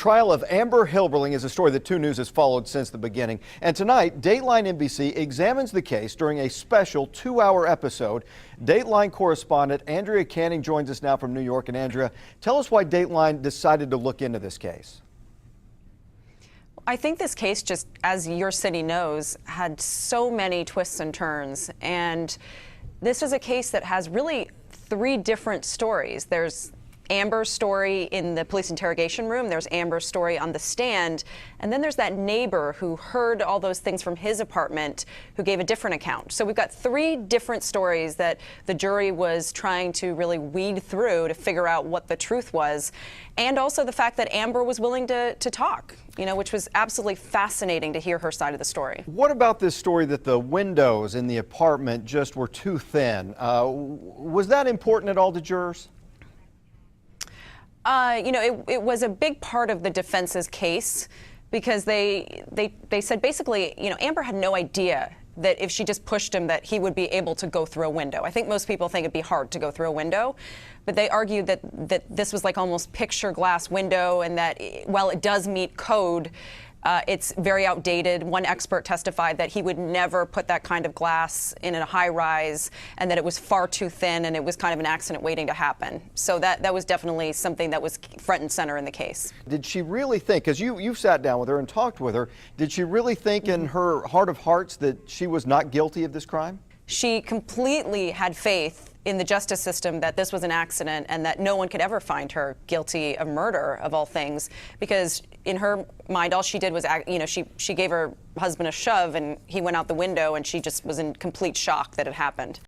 trial of Amber Hilberling is a story that 2 News has followed since the beginning. And tonight, Dateline NBC examines the case during a special 2-hour episode. Dateline correspondent Andrea Canning joins us now from New York. And Andrea, tell us why Dateline decided to look into this case. I think this case, just as your city knows, had so many twists and turns. And this is a case that has really 3 different stories. There's Amber's story in the police interrogation room, there's Amber's story on the stand, and then there's that neighbor who heard all those things from his apartment who gave a different account. So we've got 3 different stories that the jury was trying to really weed through to figure out what the truth was, and also the fact that Amber was willing to talk, which was absolutely fascinating to hear her side of the story. What about this story that the windows in the apartment just were too thin? Was that important at all to jurors? It was a big part of the defense's case because they said basically, Amber had no idea that if she just pushed him that he would be able to go through a window. I think most people think it'd be hard to go through a window, but they argued that this was like almost picture glass window and that while it does meet code, it's very outdated. One expert testified that he would never put that kind of glass in a high rise and that it was far too thin and it was kind of an accident waiting to happen. So that was definitely something that was front and center in the case. Did she really think, because you've sat down with her and talked with her, did she really think in her heart of hearts that she was not guilty of this crime? She completely had faith in the justice system that this was an accident and that no one could ever find her guilty of murder, of all things, because in her mind all she did was she gave her husband a shove and he went out the window and she just was in complete shock that it happened.